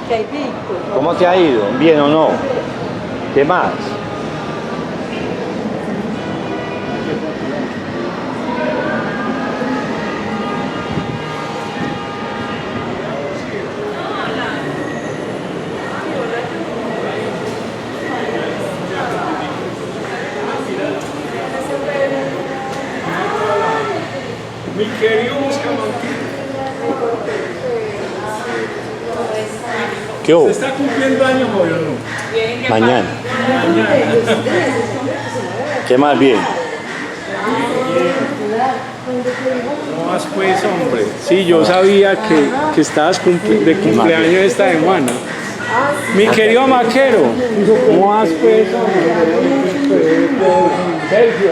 ¿Qué hay, Víctor? ¿Cómo te ha ido? ¿Bien o no? ¿Qué más? Mi querido Buscamanteca. ¿Qué hubo? ¿Se está cumpliendo años hoy o no? Mañana. Mañana. ¿Qué más bien? No más pues, hombre. Sí, yo sabía que estabas de cumpleaños esta semana. Mi querido Maquero. ¿Cómo vas pues, Sergio.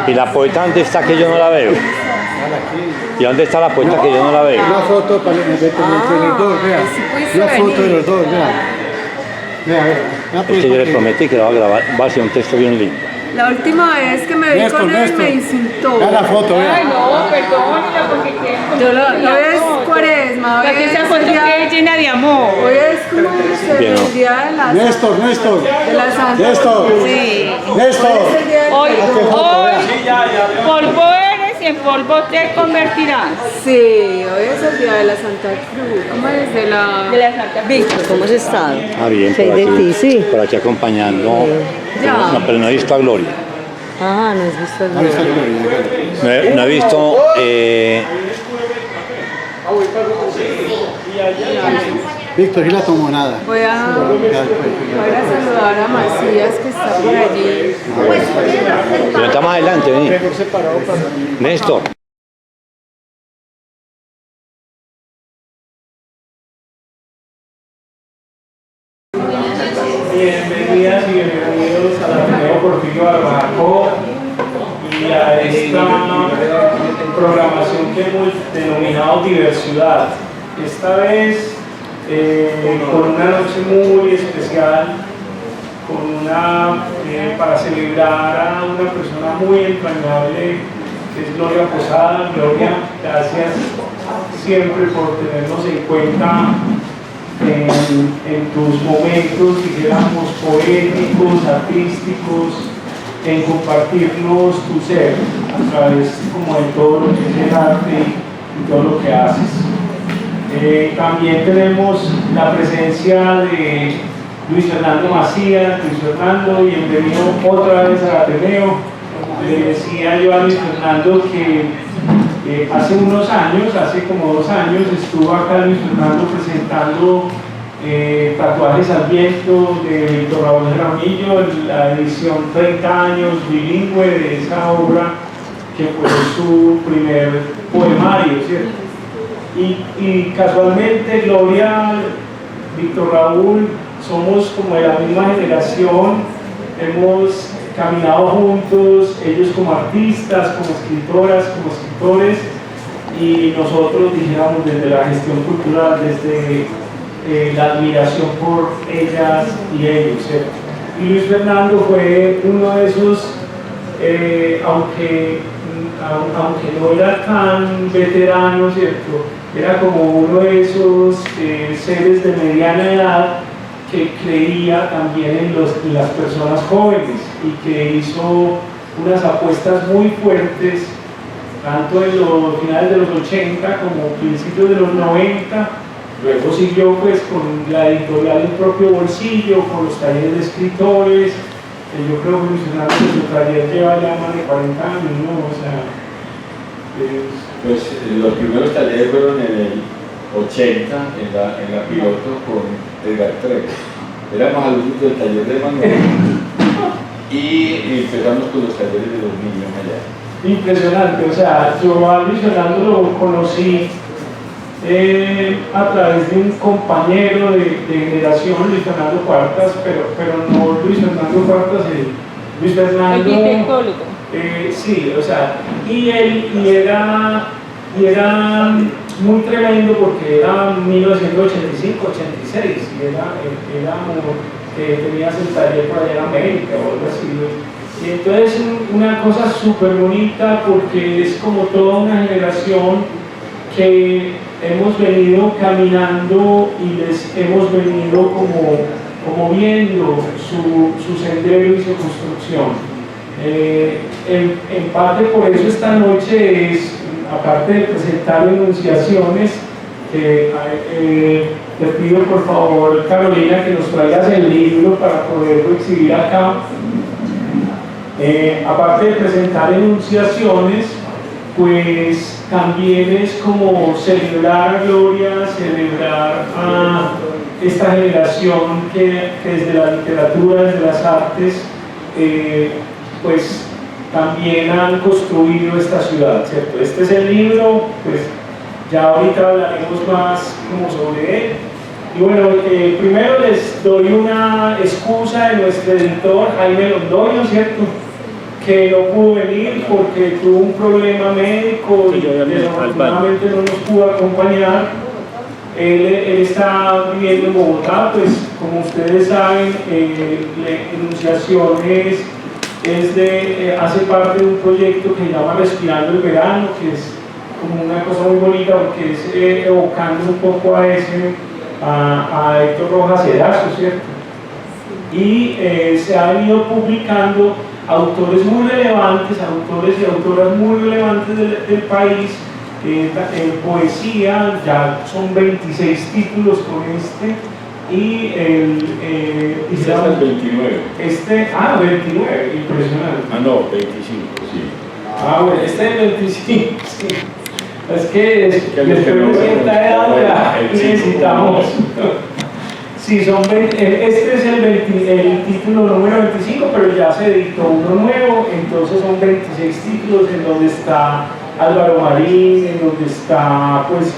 ¿Y la poeta dónde está que yo no la veo? ¿Y dónde está la poeta que yo no la veo? Una foto para entre los dos, vea. Una foto de los dos, vea. Vea, vea. Es que yo le prometí que lo va a grabar, va a hacer un texto bien lindo. La última vez que me vi Néstor, con él Néstor. me insultó. Vea la foto, vea. Ay, no, perdónela porque quieren. Hoy es cuaresma, hoy Para que es esa foto el día- quede llena de amor. Hoy es como dice, Bien, ¿no? el día de la Néstor, Néstor. de la Santa Néstor. Cruz. Sí. Néstor. Hoy es el día de Hoy, foto, hoy, vea. polvo eres y en polvo te convertirás. Sí, hoy es el día de la Santa Cruz. ¿Cómo es? De la Santa Cruz. Víctor, ¿cómo has estado? Ah, bien, ¿Qué por hay de aquí, ti? Sí. por aquí acompañando. Ya. No, pero no he visto a Gloria. Ah, no has visto el Ahí está video. el video. No he visto. Víctor, y la tomó nada. Voy a saludar a Macías que está por allí. Pero está más adelante, vení. Néstor. Bienvenidas y bienvenidos al Ateneo Porfirio Barbacoa y a esta programación que hemos denominado Diversidad. Esta vez con una noche muy especial, para celebrar a una persona muy entrañable que es Gloria Posada. Gloria, gracias siempre por tenernos en cuenta en tus momentos, dijéramos, poéticos, artísticos, en compartirnos tu ser a través como de todo lo que es el arte y todo lo que haces. También tenemos la presencia de Luis Fernando Macías. Luis Fernando, bienvenido otra vez al Ateneo. Le decía yo a Luis Fernando que hace unos años, hace como 2 años, estuvo acá Luis Fernando presentando Tatuajes al Viento de Víctor Raúl Jaramillo, la edición 30 años bilingüe de esa obra que fue su primer poemario, ¿cierto? Y casualmente Gloria, Víctor Raúl, somos como de la misma generación, hemos caminado juntos, ellos como artistas, como escritoras, como escritores, y nosotros dijéramos desde la gestión cultural, desde la admiración por ellas y ellos, ¿cierto? Y Luis Fernando fue uno de esos, aunque no era tan veterano, ¿cierto? Era como uno de esos seres de mediana edad que creía también en las personas jóvenes y que hizo unas apuestas muy fuertes, tanto en los finales de los 80 como principios de los 90. Luego siguió pues con la editorial En Propio Bolsillo, con los talleres de escritores. Yo creo que Luis Fernando su taller lleva ya más de 40 años, ¿no? O sea, pues los primeros talleres fueron en el 80, en la piloto con Edgar Treves. Éramos alumnos del taller de Manuel y empezamos con los talleres de los niños allá. Impresionante, o sea, yo a Luis Fernando lo conocí a través de un compañero de generación, Luis Fernando Cuartas, pero no Luis Fernando Cuartas, Luis Fernando... El ginecólogo. Sí, o sea, y era muy tremendo porque era 1985-86 y tenías el taller por allá en América o algo así. Y entonces una cosa súper bonita porque es como toda una generación que hemos venido caminando y les hemos venido como viendo su sendero y su construcción. En parte por eso esta noche es, aparte de presentar enunciaciones, te pido por favor, Carolina, que nos traigas el libro para poderlo exhibir acá. Aparte de presentar enunciaciones, pues también es como celebrar a Gloria, celebrar a esta generación que desde la literatura, desde las artes, pues también han construido esta ciudad, ¿cierto? Este es el libro, pues ya ahorita hablaremos más como sobre él. Y bueno, primero les doy una excusa de nuestro editor Jaime Londoño, ¿cierto?, que no pudo venir porque tuvo un problema médico y desafortunadamente no nos pudo acompañar. Él está viviendo en Bogotá, pues como ustedes saben, Enunciaciones hace parte de un proyecto que se llama Respirando el Verano, que es como una cosa muy bonita porque es evocando un poco a Héctor Rojas Erazo, ¿cierto? Y se ha venido publicando autores muy relevantes, autores y autoras muy relevantes del país, en poesía, ya son 26 títulos con este, y Este es el 29. 29, impresionante. Ah, no, 25, sí. Bueno, este es el 25, sí. Es que después de cierta edad ya necesitamos. Sí, este es el título número 25, pero ya se editó uno nuevo, entonces son 26 títulos en donde está Álvaro Marín, en donde está pues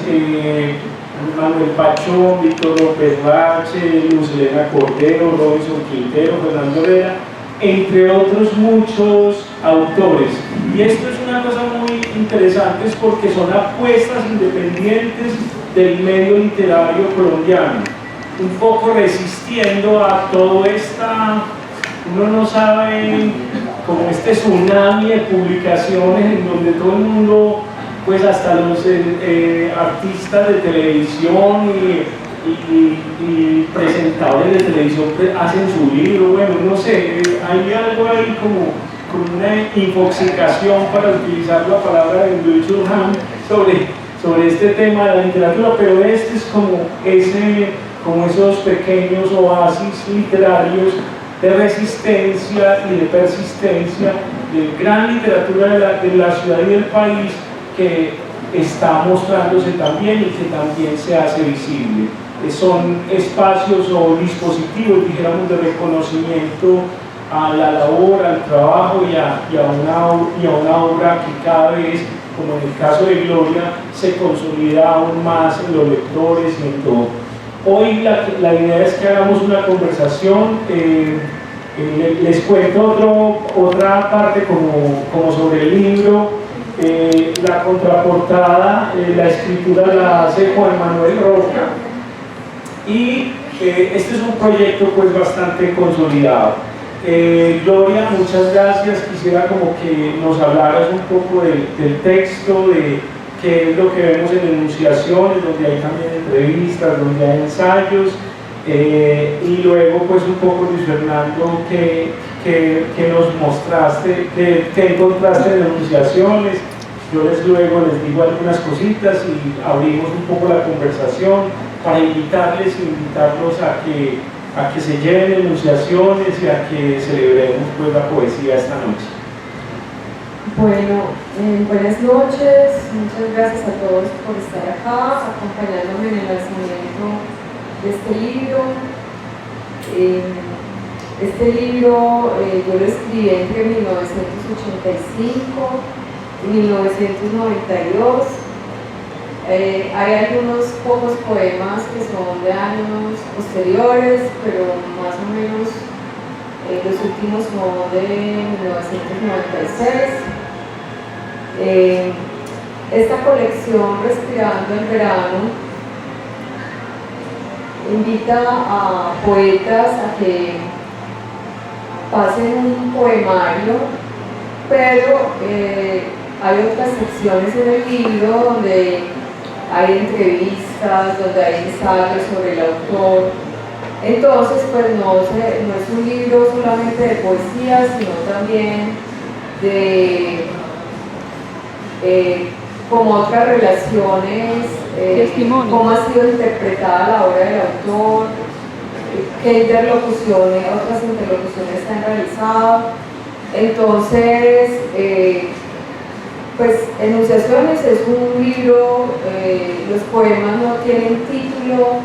Manuel Pachón, Víctor López Rache, Luz Elena Cordero, Robinson Quintero, Fernando Herrera, entre otros muchos autores. Y esto es una cosa muy interesante, es porque son apuestas independientes del medio literario colombiano, un poco resistiendo a todo uno no sabe, como este tsunami de publicaciones en donde todo el mundo, pues hasta los artistas de televisión y presentadores de televisión hacen su libro. Bueno, no sé, hay algo ahí como una infoxicación, para utilizar la palabra de Durkheim, sobre este tema de la literatura, pero este es como esos pequeños oasis literarios de resistencia y de persistencia, de gran literatura de la ciudad y del país, que está mostrándose también y que también se hace visible. Son espacios o dispositivos, dijéramos, de reconocimiento a la labor, al trabajo y a una obra que cada vez, como en el caso de Gloria, se consolida aún más en los lectores y en todo. Hoy la idea es que hagamos una conversación, les cuento otra parte como sobre el libro. La contraportada, la escritura la hace Juan Manuel Roca, y este es un proyecto pues bastante consolidado. Gloria, muchas gracias. Quisiera como que nos hablaras un poco del texto, de qué es lo que vemos en enunciaciones, donde hay también entrevistas, donde hay ensayos, y luego pues un poco, Luis Fernando, que nos mostraste, que encontraste en enunciaciones. Yo luego les digo algunas cositas y abrimos un poco la conversación para invitarlos a que se lleven enunciaciones y a que celebremos pues la poesía esta noche. Bueno, buenas noches, muchas gracias a todos por estar acá, acompañándome en el lanzamiento de este libro. Este libro yo lo escribí entre 1985 y 1992. Hay algunos pocos poemas que son de años posteriores, pero más o menos los últimos son de 1996. Esta colección, Respirando el Verano, invita a poetas a que pasen un poemario, pero hay otras secciones en el libro donde hay entrevistas, donde hay ensayos sobre el autor. Entonces, pues no es un libro solamente de poesía, sino también de como otras relaciones, cómo ha sido interpretada la obra del autor, qué interlocuciones, otras interlocuciones se han realizado. Entonces, pues Enunciaciones es un libro, los poemas no tienen título,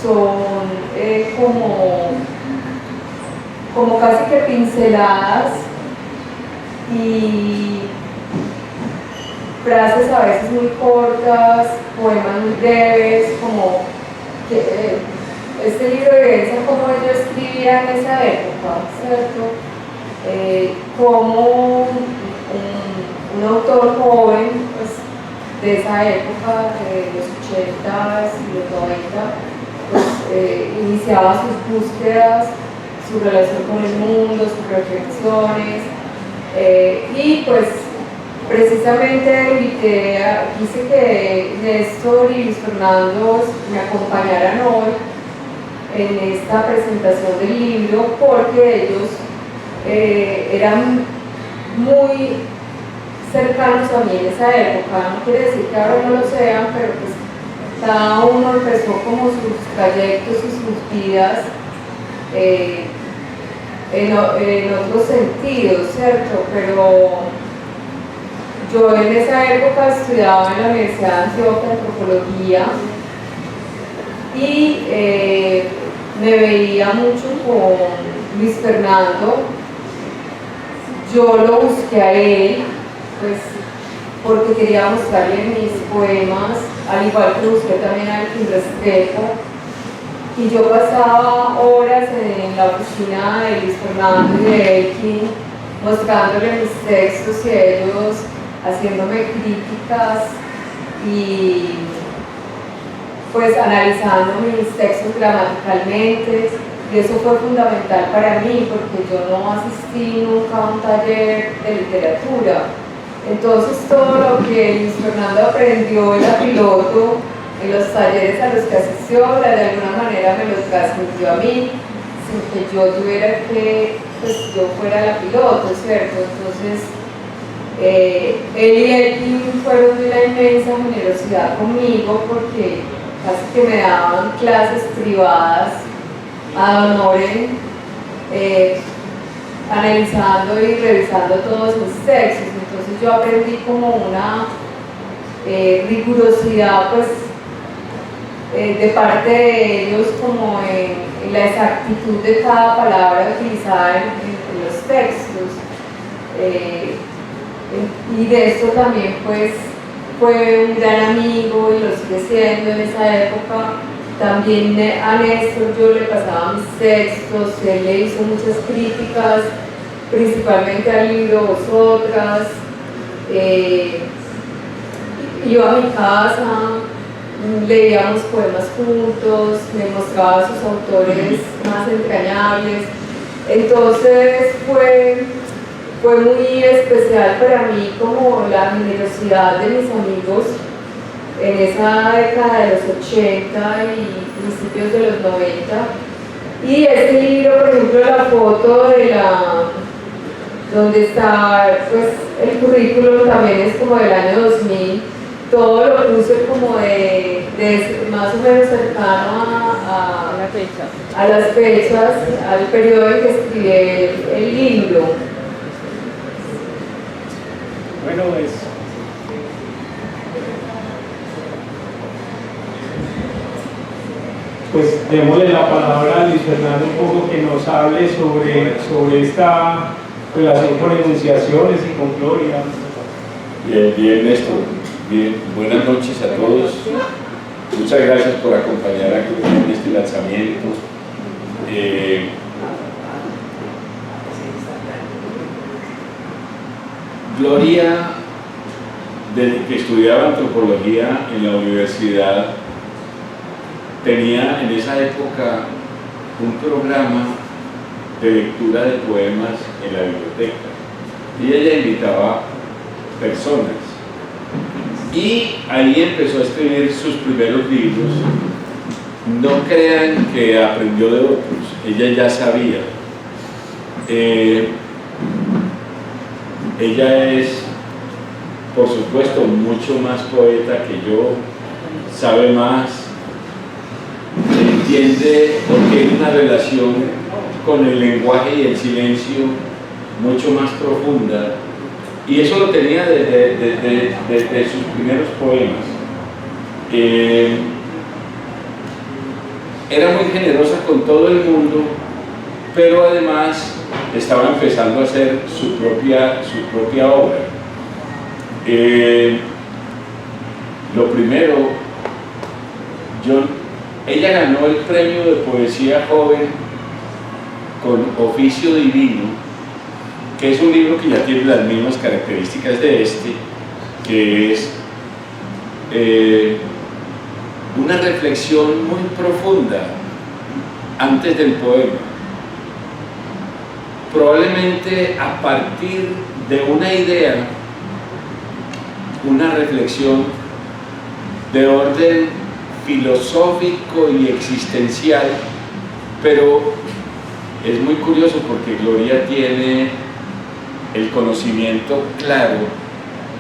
son como casi que pinceladas y frases a veces muy cortas, poemas muy breves, como que, este libro evidencia cómo yo escribía en esa época, ¿cierto? Como un autor joven, pues, de esa época, de los 80s y los 90, pues, iniciaba sus búsquedas, su relación con el mundo, sus reflexiones, y pues precisamente quise que Néstor y Luis Fernando me acompañaran hoy en esta presentación del libro, porque ellos eran muy cercanos a mí en esa época. No quiere decir que ahora no lo sean, pero pues cada uno empezó como sus trayectos y sus vidas en otros sentidos, ¿cierto? Pero yo en esa época estudiaba en la Universidad de Antioquia antropología y me veía mucho con Luis Fernando. Yo lo busqué a él, pues, porque quería mostrarle mis poemas, al igual que busqué también a Elkin Restrepo. Y yo pasaba horas en la oficina de Luis Fernando y de Elkin, mostrándole mis textos y ellos haciéndome críticas y pues analizando mis textos gramaticalmente. Y eso fue fundamental para mí, porque yo no asistí nunca a un taller de literatura. Entonces todo lo que Luis Fernando aprendió en la piloto, en los talleres a los que asistió, de alguna manera me lo transmitió a mí, sin que yo tuviera que, pues yo fuera la piloto, ¿cierto? Entonces, él y Elkin fueron de una inmensa generosidad conmigo, porque casi que me daban clases privadas ad honorem, analizando y revisando todos mis textos. Entonces yo aprendí como una rigurosidad, pues, de parte de ellos, como en la exactitud de cada palabra utilizada en los textos. Y de esto también, pues, fue un gran amigo y lo sigue siendo en esa época. También a Néstor yo le pasaba mis textos, él le hizo muchas críticas, principalmente al libro Vosotras. Iba a mi casa, leíamos poemas juntos, me mostraba sus autores más entrañables. Entonces fue muy especial para mí como la generosidad de mis amigos en esa década de los 80 y principios de los 90. Y este libro, por ejemplo, la foto de donde está, pues, el currículum también es como del año 2000. Todo lo puse como de más o menos cercano a las fechas, al periodo en que escribí el libro. Bueno, pues démosle la palabra a Luis Fernando un poco, que nos hable sobre esta relación con Enunciaciones y con Gloria. Bien, Néstor. Bien, buenas noches a todos. Muchas gracias por acompañar aquí en este lanzamiento. Gloria, desde que estudiaba antropología en la universidad, tenía en esa época un programa de lectura de poemas en la biblioteca y ella invitaba personas. Y ahí empezó a escribir sus primeros libros. No crean que aprendió de otros, ella ya sabía. Ella es, por supuesto, mucho más poeta que yo, sabe más, entiende o tiene una relación con el lenguaje y el silencio mucho más profunda, y eso lo tenía desde sus primeros poemas. Era muy generosa con todo el mundo, pero además estaba empezando a hacer su propia obra. Lo primero, ella ganó el premio de poesía joven con Oficio Divino, que es un libro que ya tiene las mismas características de este, que es una reflexión muy profunda antes del poema, probablemente a partir de una idea, una reflexión de orden filosófico y existencial, pero es muy curioso porque Gloria tiene el conocimiento claro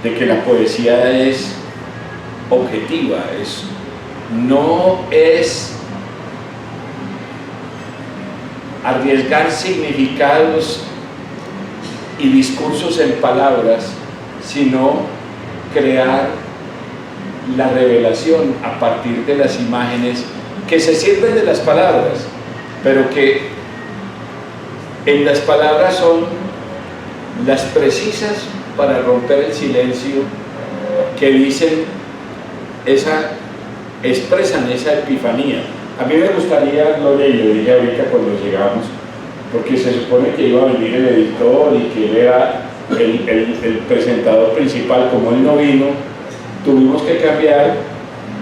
de que la poesía es objetiva, no es arriesgar significados y discursos en palabras, sino crear la revelación a partir de las imágenes que se sirven de las palabras, pero que en las palabras son las precisas para romper el silencio, que expresan esa epifanía. A mí me gustaría, Gloria, y lo dije ahorita cuando llegamos, porque se supone que iba a venir el editor y que él era el presentador principal. Como él no vino, tuvimos que cambiar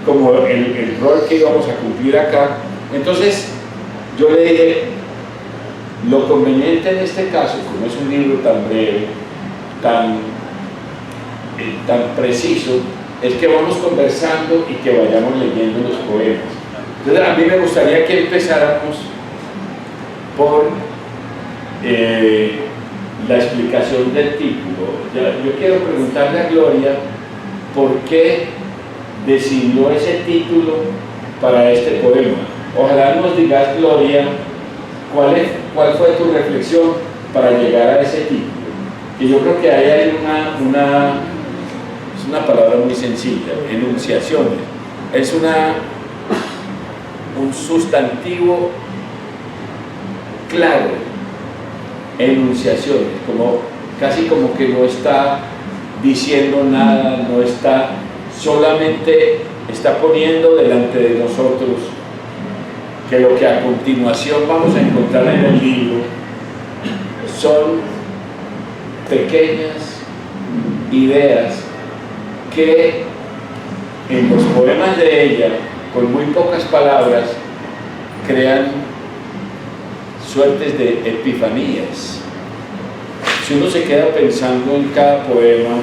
como el rol que íbamos a cumplir acá. Entonces yo le dije, lo conveniente en este caso, como es un libro tan breve, tan preciso, es que vamos conversando y que vayamos leyendo los poemas. Entonces a mí me gustaría que empezáramos por la explicación del título. Yo quiero preguntarle a Gloria por qué decidió ese título para este poema. Ojalá nos digas, Gloria, cuál fue tu reflexión para llegar a ese título. Y yo creo que ahí hay es una palabra muy sencilla, enunciaciones. Es un sustantivo claro, enunciaciones, casi como que no está diciendo nada, no está, solamente está poniendo delante de nosotros que lo que a continuación vamos a encontrar en el libro son pequeñas ideas que en los poemas de ella, con muy pocas palabras, crean suertes de epifanías. Si uno se queda pensando en cada poema,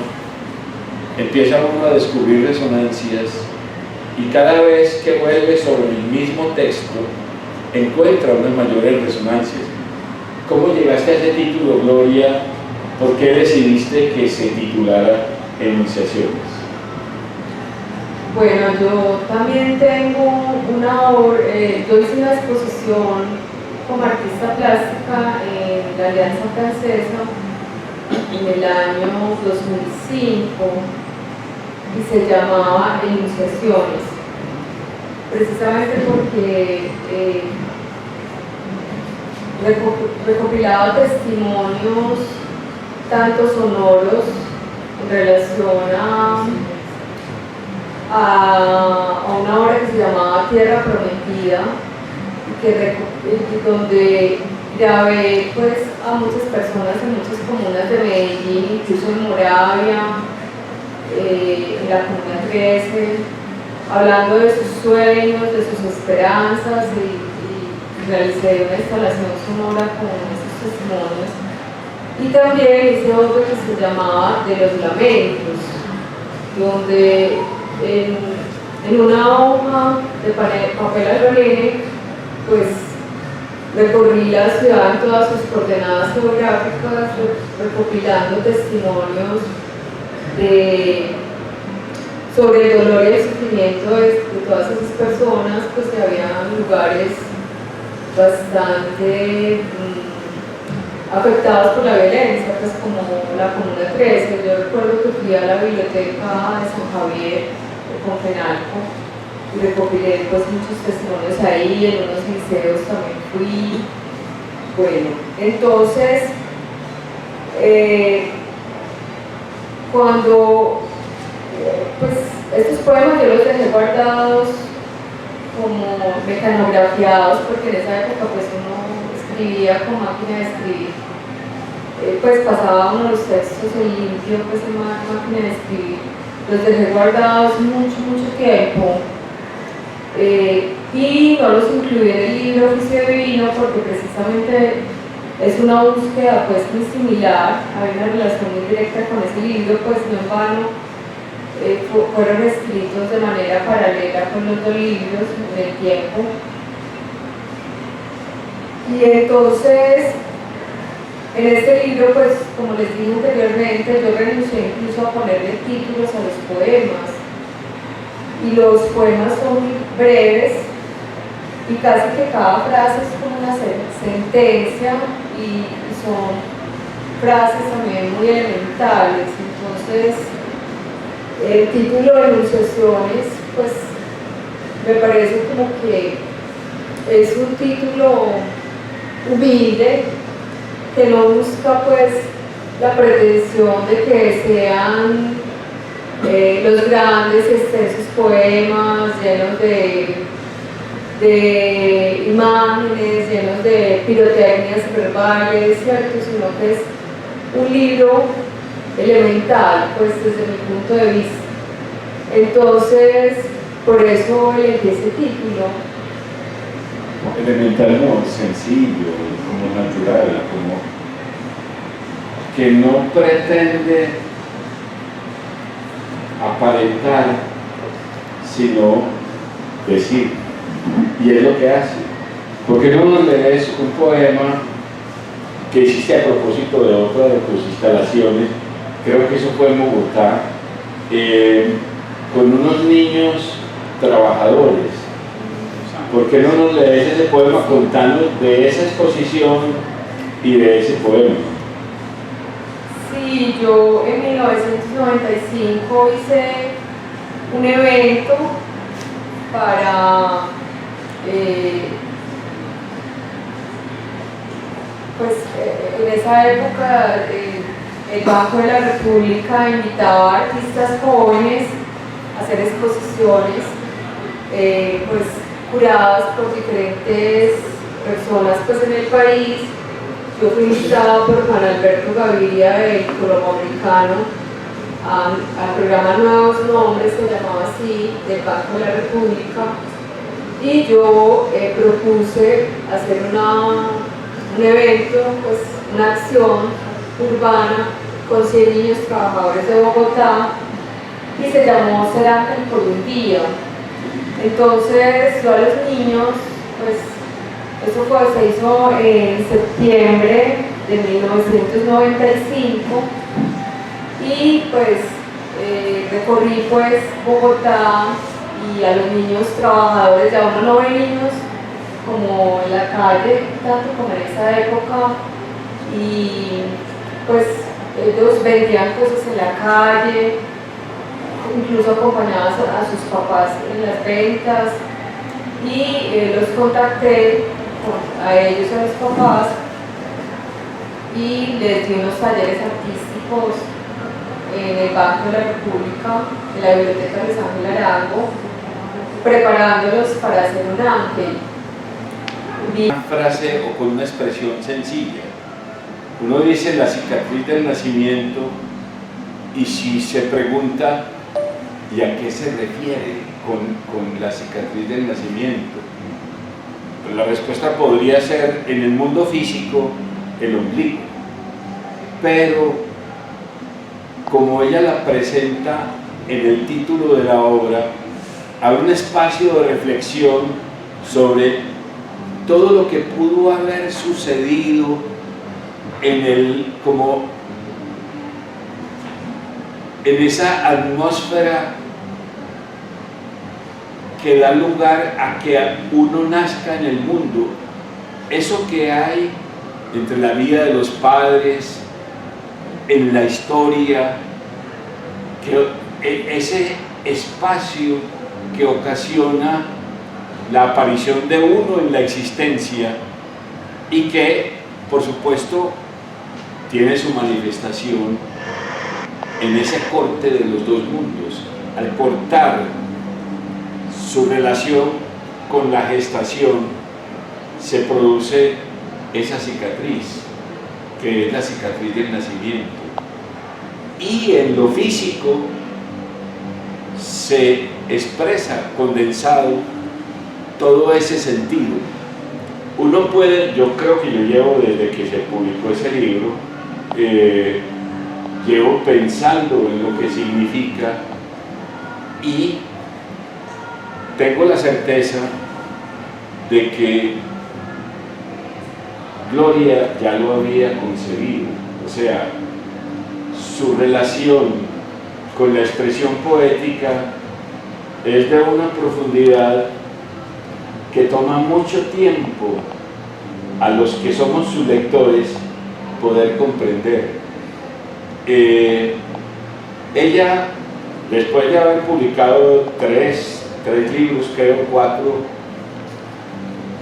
empieza uno a descubrir resonancias, y cada vez que vuelve sobre el mismo texto encuentra unas mayores resonancias. ¿Cómo llegaste a ese título, Gloria? ¿Por qué decidiste que se titulara Enunciaciones? Bueno, yo también tengo una obra, yo hice una exposición como artista plástica en la Alianza Francesa en el año 2005 y se llamaba Enunciaciones, precisamente porque recopilaba testimonios tanto sonoros en relación a una obra que se llamaba Tierra Prometida, donde grabé pues a muchas personas en muchas comunas de Medellín, incluso en Moravia, en la comuna 13, hablando de sus sueños, de sus esperanzas, y realicé una instalación sonora con esos testimonios. Y también hice otro que se llamaba De los Lamentos, donde en una hoja de papel aluminio, pues recorrí la ciudad en todas sus coordenadas geográficas, recopilando testimonios sobre el dolor y el sufrimiento de todas esas personas, pues que habían lugares bastante afectados por la violencia, pues como la Comuna 13. Yo recuerdo que fui a la biblioteca de San Javier, de Confenalco, y recopilé pues muchos testimonios ahí, en unos liceos también fui. Bueno, entonces, cuando pues estos poemas yo los dejé guardados como mecanografiados, porque en esa época pues uno escribía con máquina de escribir, pues pasaba uno los textos en limpio, pues en máquina de escribir, los dejé guardados mucho tiempo, y no los incluí en el libro Oficio Divino porque precisamente es una búsqueda pues muy similar, hay una relación muy directa con ese libro, pues no en vano fueron escritos de manera paralela con los dos libros en el tiempo. Y entonces, en este libro, pues como les dije anteriormente, yo renuncié incluso a ponerle títulos a los poemas. Y los poemas son muy breves y casi que cada frase es como una sentencia y son frases también muy elementales. Entonces, el título de Enunciaciones, pues me parece como que es un título humilde que no busca pues la pretensión de que sean los grandes extensos poemas llenos de imágenes, llenos de pirotecnias verbales, ¿cierto? Sino que es un libro elemental, pues desde mi punto de vista. Entonces, por eso elegí ese título. Elemental no, sencillo, como natural, como que no pretende aparentar, sino decir. Y es lo que hace. ¿Por qué no nos lees un poema que hiciste a propósito de otra de tus instalaciones? Creo que eso fue en Bogotá, con unos niños trabajadores. ¿Por qué no nos lees ese poema contando de esa exposición y de ese poema? Sí, yo en 1995 hice un evento para pues en esa época el Banco de la República invitaba a artistas jóvenes a hacer exposiciones pues curadas por diferentes personas pues en el país. Yo fui invitada por Juan Alberto Gaviria del Colomboamericano al programa Nuevos Nombres, se llamaba así, del Banco de la República, y yo propuse hacer un evento, pues una acción urbana con 100 niños trabajadores de Bogotá, y se llamó Ser Ángel por un día. Entonces yo a los niños, pues eso se hizo en septiembre de 1995, y pues recorrí pues Bogotá, y a los niños trabajadores, ya uno no ve niños como en la calle tanto como en esa época, y pues ellos vendían cosas en la calle, incluso acompañadas a sus papás en las ventas, y los contacté a ellos, a los papás, y les di unos talleres artísticos en el Banco de la República, en la Biblioteca de San Ángel Arango, preparándolos para hacer un ángel. Una frase o con una expresión sencilla. Uno dice la cicatriz del nacimiento, y si se pregunta ¿y a qué se refiere con la cicatriz del nacimiento? Pues la respuesta podría ser en el mundo físico el ombligo, pero como ella la presenta en el título de la obra, abre un espacio de reflexión sobre todo lo que pudo haber sucedido en esa atmósfera que da lugar a que uno nazca en el mundo. Eso que hay entre la vida de los padres, en la historia, ese espacio que ocasiona la aparición de uno en la existencia y que, por supuesto, tiene su manifestación en ese corte de los dos mundos. Al cortar su relación con la gestación, se produce esa cicatriz, que es la cicatriz del nacimiento. Y en lo físico se expresa condensado todo ese sentido. Uno puede, yo creo que yo llevo desde que se publicó ese libro, llevo pensando en lo que significa y tengo la certeza de que Gloria ya lo había concebido, o sea, su relación con la expresión poética es de una profundidad que toma mucho tiempo a los que somos sus lectores poder comprender. Ella, después de haber publicado tres libros, creo 4,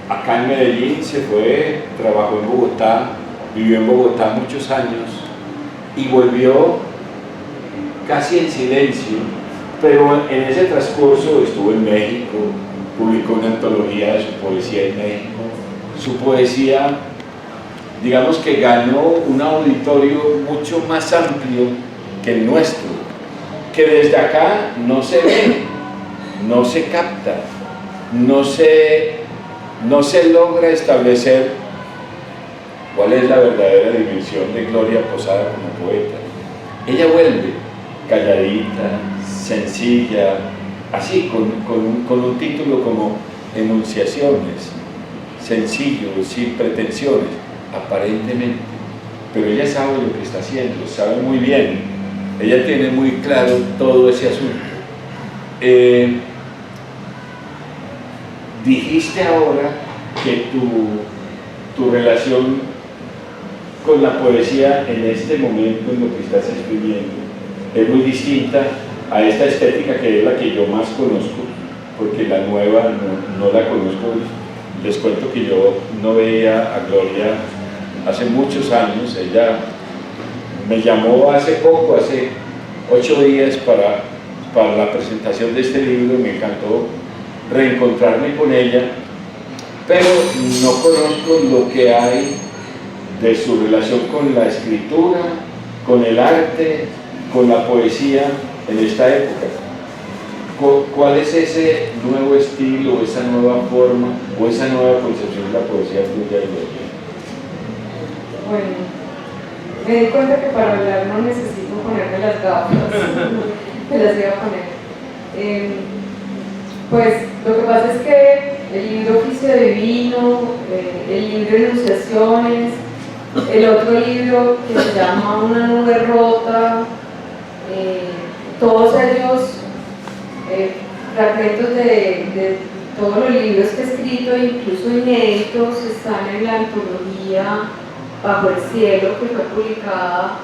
acá en Medellín se fue, trabajó en Bogotá, vivió en Bogotá muchos años y volvió casi en silencio, pero en ese transcurso estuvo en México, publicó una antología de su poesía en México. Su poesía, digamos que ganó un auditorio mucho más amplio que el nuestro, que desde acá no se ve, no se capta, no se logra establecer cuál es la verdadera dimensión de Gloria Posada como poeta. Ella vuelve calladita, sencilla, así, con un título como Enunciaciones, sencillo, sin pretensiones, aparentemente, pero ella sabe lo que está haciendo, sabe muy bien, ella tiene muy claro todo ese asunto. Dijiste ahora que tu relación con la poesía en este momento, en lo que estás escribiendo, es muy distinta a esta estética que es la que yo más conozco, porque la nueva no la conozco. Les cuento que yo no veía a Gloria hace muchos años. Ella me llamó hace poco, hace 8 días para la presentación de este libro y me encantó reencontrarme con ella, pero no conozco lo que hay de su relación con la escritura, con el arte, con la poesía en esta época. ¿Cuál es ese nuevo estilo, esa nueva forma o esa nueva concepción de la poesía tuya y Gloria? Bueno, me di cuenta que para hablar no necesito ponerme las gafas, me las voy a poner. Pues lo que pasa es que el libro Oficio Divino, el libro Enunciaciones, el otro libro que se llama Una nube rota, todos ellos fragmentos de todos los libros que he escrito, incluso inéditos, están en la antología Bajo el Cielo, que fue publicada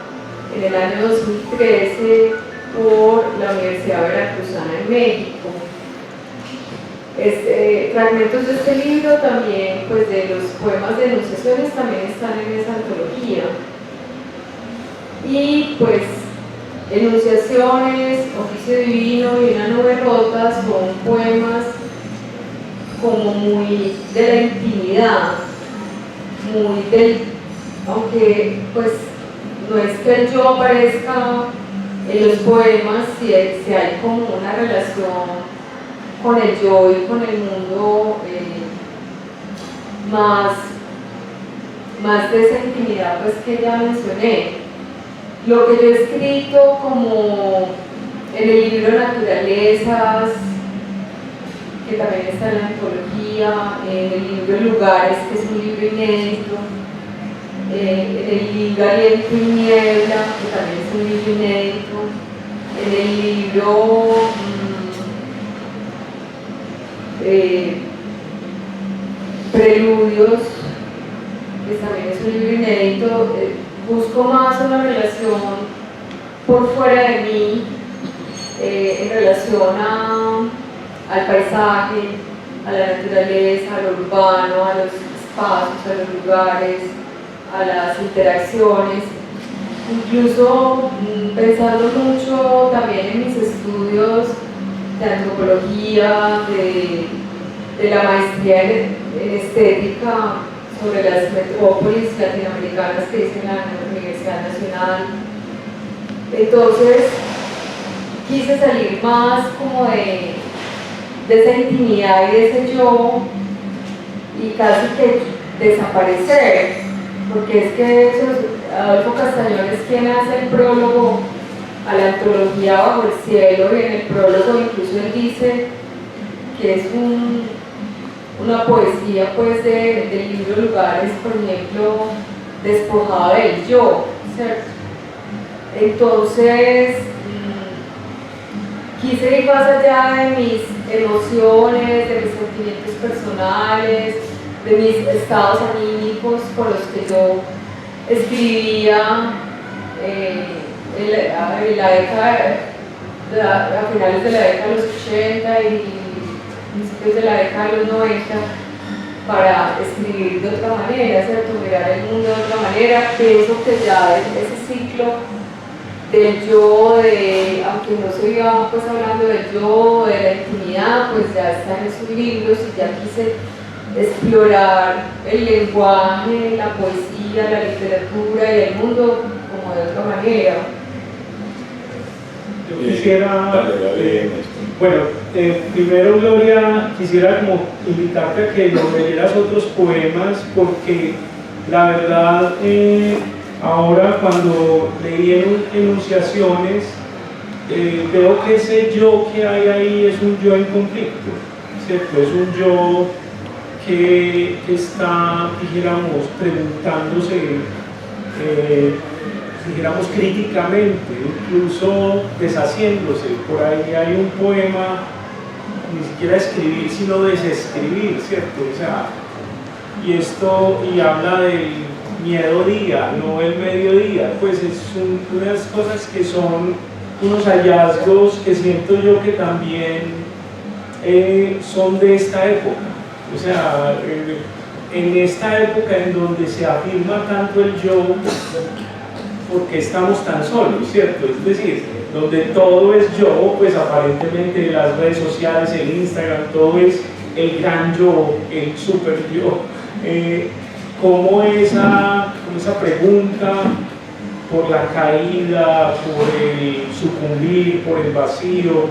en el año 2013 por la Universidad Veracruzana en México. Fragmentos de este libro también, pues de los poemas de enunciaciones, también están en esa antología. Y pues Enunciaciones, Oficio Divino y Una nube rota son poemas como muy de la intimidad, muy del, aunque pues no es que el yo aparezca en los poemas, si hay como una relación con el yo y con el mundo más de esa intimidad pues que ya mencioné. Lo que yo he escrito como En el libro Naturalezas, que también está en la antología, en el libro Lugares, que es un libro inédito, en el libro Aliento y Niebla, que también es un libro inédito, en el libro Preludios, que también es un libro inédito. Busco más una relación por fuera de mí, en relación al paisaje, a la naturaleza, a lo urbano, a los espacios, a los lugares, a las interacciones, incluso pensando mucho también en mis estudios de antropología, de la maestría en estética sobre las metrópolis latinoamericanas que hice en la Universidad Nacional. Entonces quise salir más como de esa intimidad y de ese yo, y casi que desaparecer, porque es que Adolfo Castañón es quien hace el prólogo a la antología Bajo el Cielo, y en el prólogo incluso él dice que es una poesía pues del libro Lugares, por ejemplo, despojada del yo, ¿cierto? Entonces quise ir más allá de mis emociones, de mis sentimientos personales, de mis estados anímicos con los que yo escribía a finales de la década de los 80 y principios de la década de los 90, para escribir de otra manera, ¿cierto? Mirar el mundo de otra manera. Pienso que ya ese ciclo del yo, aunque no se iba pues hablando del yo, de la intimidad, pues ya está en esos libros, y ya quise explorar el lenguaje, la poesía, la literatura y el mundo como de otra manera. Yo quisiera, bueno, primero, Gloria, quisiera como invitarte a que nos leyeras otros poemas, porque la verdad ahora cuando leí Enunciaciones veo que ese yo que hay ahí es un yo en conflicto, ¿cierto? Es un yo que está, dijéramos, preguntándose, dijéramos, críticamente, incluso deshaciéndose. Por ahí hay un poema, ni siquiera escribir, sino desescribir, ¿cierto? O sea, y habla del miedo día, no el mediodía. Pues es unas cosas que son unos hallazgos que siento yo que también son de esta época. O sea, en esta época en donde se afirma tanto el yo, porque estamos tan solos, ¿cierto? Es decir, donde todo es yo, pues aparentemente las redes sociales, el Instagram, todo es el gran yo, el super yo. Como esa pregunta por la caída, por el sucumbir, por el vacío,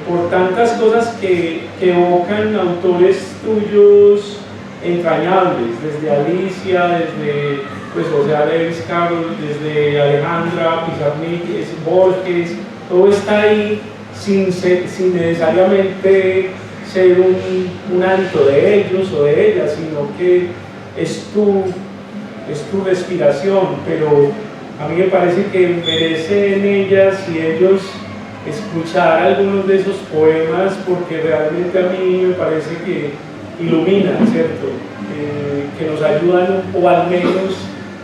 por tantas cosas que evocan autores tuyos entrañables, desde Alicia, desde José Lewis Carroll, desde Alejandra Pizarnik, Borges. Todo está ahí sin necesariamente ser un hábito de ellos o de ellas, sino que es tu respiración. Pero a mí me parece que merece en ellas y ellos escuchar algunos de esos poemas, porque realmente a mí me parece que iluminan, ¿cierto? Que nos ayudan, o al menos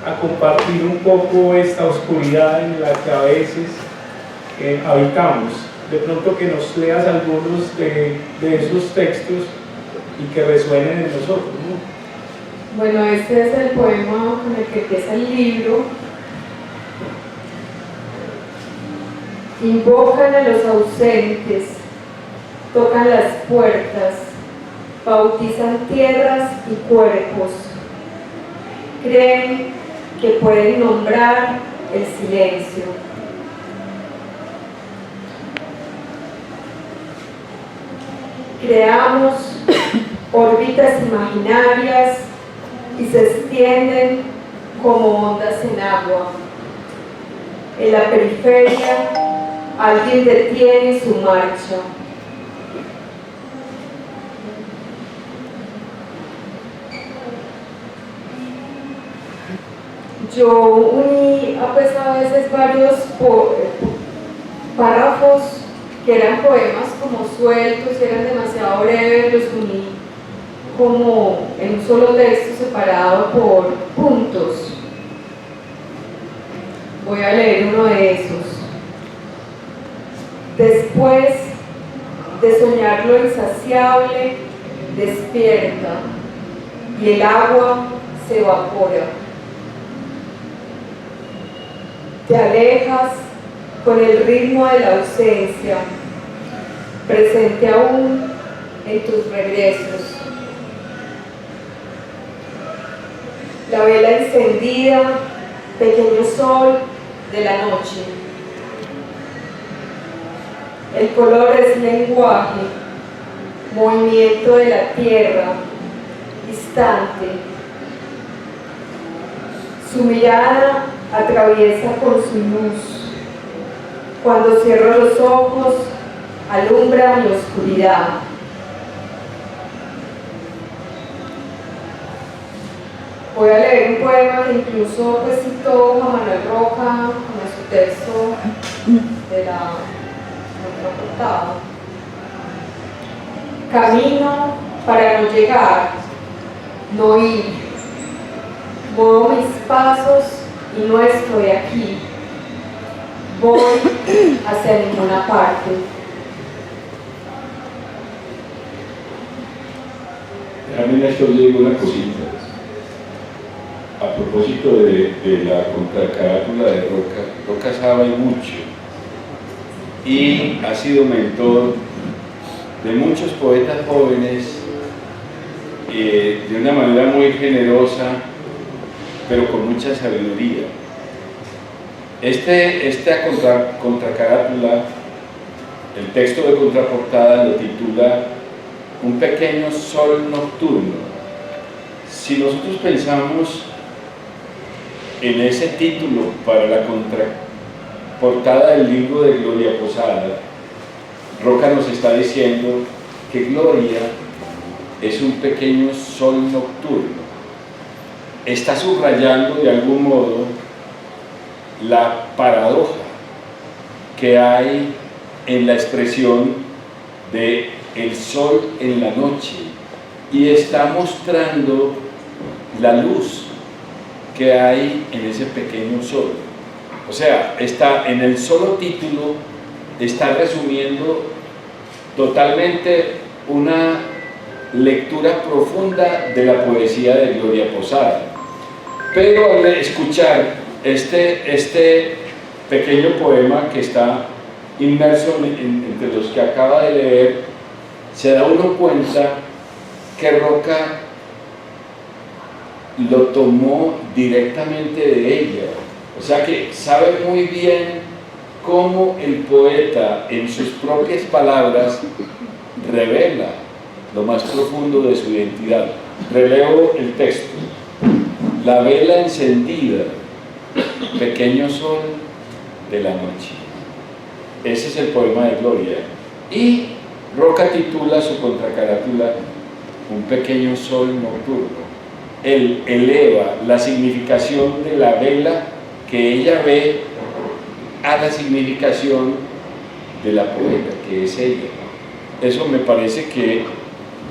a compartir un poco esta oscuridad en la que a veces habitamos. De pronto que nos leas algunos de esos textos y que resuenen en nosotros, ¿no? Bueno, este es el poema con el que empieza el libro. Invocan a los ausentes, tocan las puertas, bautizan tierras y cuerpos, creen que pueden nombrar el silencio. Creamos órbitas imaginarias y se extienden como ondas en agua. En la periferia alguien detiene su marcha. Yo uní a veces varios párrafos que eran poemas como sueltos, que eran demasiado breves, los uní como en un solo texto separado por puntos. Voy a leer uno de esos. Después de soñar lo insaciable, despierta y el agua se evapora. Te alejas con el ritmo de la ausencia, presente aún en tus regresos. La vela encendida, pequeño sol de la noche. El color es lenguaje, movimiento de la tierra, instante. Su mirada atraviesa con su luz. Cuando cierro los ojos, alumbra mi oscuridad. Voy a leer un poema que incluso pues, citó Juan Manuel Roca en su texto de la contraportada. Camino para no llegar, no ir. Muevo mis pasos y no estoy aquí. Voy hacia ninguna parte. Déjame esto le digo una cosita. A propósito de la contracarátula de Roca, Roca sabe mucho y ha sido mentor de muchos poetas jóvenes de una manera muy generosa, pero con mucha sabiduría. Esta contracarátula, el texto de contraportada lo titula Un pequeño sol nocturno. Si nosotros pensamos en ese título para la contraportada del libro de Gloria Posada, Roca nos está diciendo que Gloria es un pequeño sol nocturno. Está subrayando de algún modo la paradoja que hay en la expresión de el sol en la noche y está mostrando la luz que hay en ese pequeño sol. O sea, está en el solo título, está resumiendo totalmente una lectura profunda de la poesía de Gloria Posada. Pero al escuchar este pequeño poema que está inmerso entre los que acaba de leer, se da uno cuenta que Roca lo tomó directamente de ella, o sea que sabe muy bien cómo el poeta en sus propias palabras revela lo más profundo de su identidad. Releo el texto. La vela encendida, pequeño sol de la noche. Ese es el poema de Gloria. Y Roca titula su contracarátula Un pequeño sol nocturno. Él eleva la significación de la vela que ella ve a la significación de la poeta, que es ella. Eso me parece que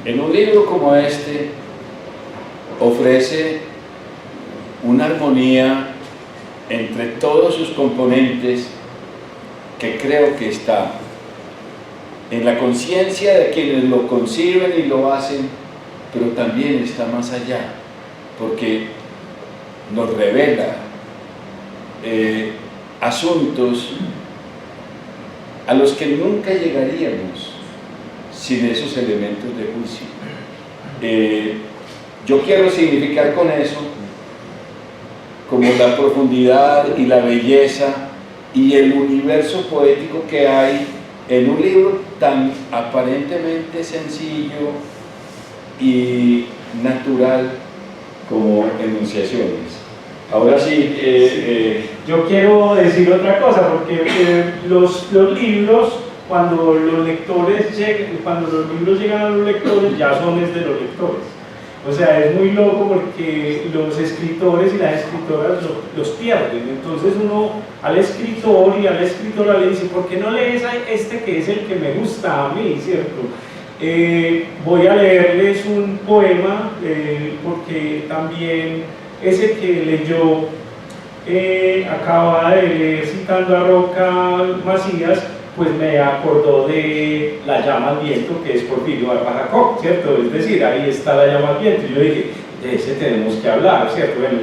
en un libro como este ofrece una armonía entre todos sus componentes que creo que está en la conciencia de quienes lo conciben y lo hacen, pero también está más allá, porque nos revela asuntos a los que nunca llegaríamos sin esos elementos de juicio. Yo quiero significar con eso como la profundidad y la belleza y el universo poético que hay en un libro tan aparentemente sencillo y natural como Enunciaciones. Ahora sí, yo quiero decir otra cosa, porque los libros, cuando los libros llegan a los lectores, ya son de los lectores. O sea, es muy loco porque los escritores y las escritoras los pierden. Entonces uno al escritor y a la escritora le dice, ¿por qué no lees a este que es el que me gusta a mí, cierto? Voy a leerles un poema, porque también ese que leyó, acaba de leer citando a Roca Macías, pues me acordó de La llama al viento, que es Porfirio Barba Jacob, ¿cierto? Es decir, ahí está La llama al viento, y yo dije, de ese tenemos que hablar, ¿cierto? Bueno,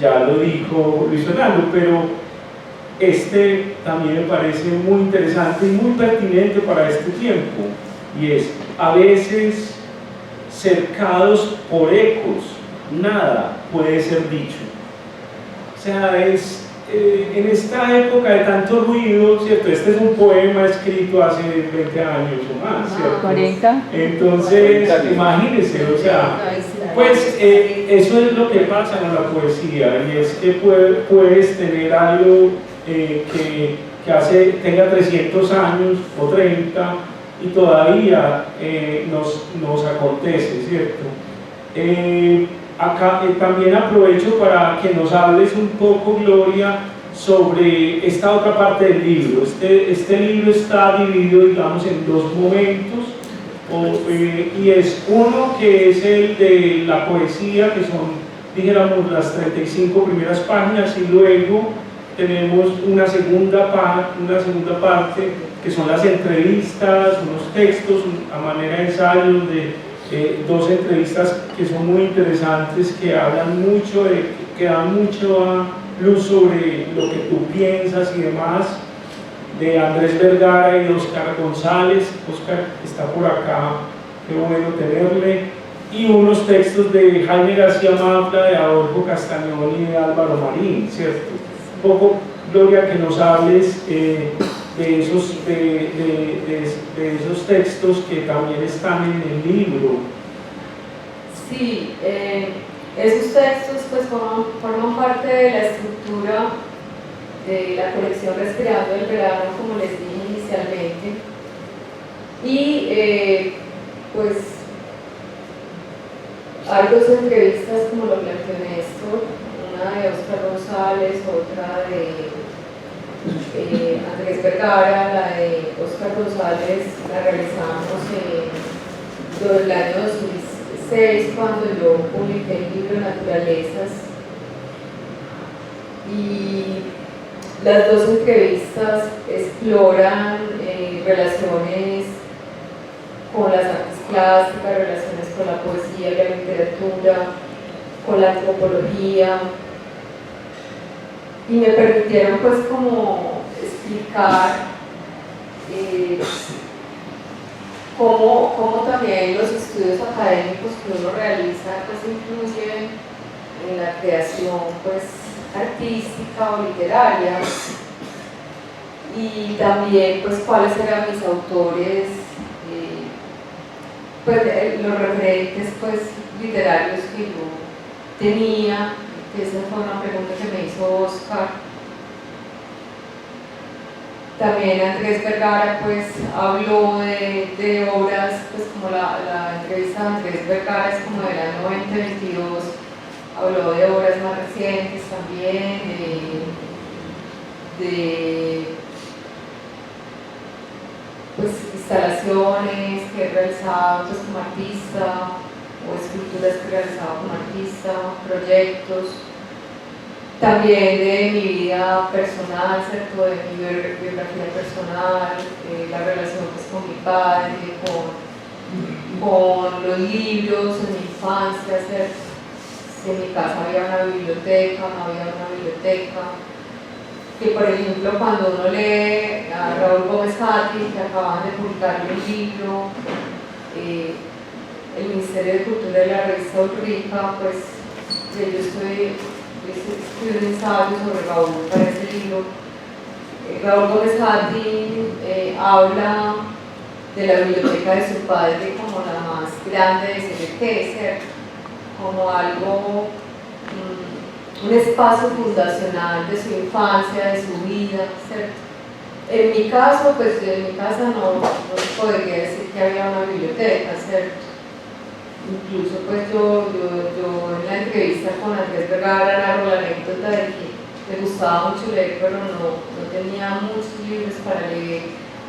ya lo dijo Luis Fernando, pero este también me parece muy interesante y muy pertinente para este tiempo, y es, a veces cercados por ecos, nada puede ser dicho. O sea, en esta época de tanto ruido, ¿cierto? Este es un poema escrito hace 20 años o más, ¿cierto? 40. Entonces, imagínense, o sea, pues eso es lo que pasa con la poesía, y es que puedes tener algo que tenga 300 años o 30 y todavía nos acontece, ¿cierto? Acá también aprovecho para que nos hables un poco, Gloria, sobre esta otra parte del libro. Este libro está dividido, digamos, en dos momentos, y es uno que es el de la poesía, que son, dijéramos, las 35 primeras páginas, y luego tenemos una segunda parte, que son las entrevistas, unos textos a manera de ensayos de dos entrevistas que son muy interesantes, que hablan mucho, que dan mucha luz sobre lo que tú piensas y demás, de Andrés Vergara y de Óscar González. Óscar está por acá, qué bueno tenerle, y unos textos de Jaime García Mafra, de Adolfo Castañón y de Álvaro Marín, ¿cierto? Un poco, Gloria, que nos hables de esos textos que también están en el libro. Sí, esos textos pues forman parte de la estructura de la colección Respirando el Verano, como les dije inicialmente, y pues hay dos entrevistas, como lo planteó Néstor, una de Óscar González, otra de Andrés Vergara. La de Óscar González la realizamos en el año 2006, cuando yo publiqué el libro Naturalezas, y las dos entrevistas exploran relaciones con las artes plásticas, relaciones con la poesía y la literatura, con la antropología, y me permitieron pues como explicar cómo también los estudios académicos que uno realiza pues influyen en la creación pues artística o literaria, y también pues cuáles eran mis autores, pues los referentes pues literarios que yo tenía, que esa fue una pregunta que me hizo Óscar. También Andrés Vergara pues habló de obras, pues como la entrevista de Andrés Vergara es como del año 2022, habló de obras más recientes también, de pues instalaciones que he realizado pues como artista, o esculturas que he realizado como artista, proyectos, también de mi vida personal, ¿cierto? De mi biografía personal, la relación pues con mi padre, con los libros en mi infancia, ¿cierto? Si en mi casa había una biblioteca, no había una biblioteca, que por ejemplo cuando uno lee a Raúl Gómez Hatti, que acaban de publicar un libro, el Ministerio de Cultura de la revista Ulrica, pues yo escribí un ensayo sobre Raúl para ese libro. Raúl Gómez Hatti habla de la biblioteca de su padre como la más grande de CBT, ¿cierto? Como algo un espacio fundacional de su infancia, de su vida, ¿cierto? En mi caso, pues en mi casa no podría decir que había una biblioteca, ¿cierto? Incluso pues yo en la entrevista con Andrés Vergara narro la anécdota de que me gustaba mucho leer, pero no tenía muchos libros para leer.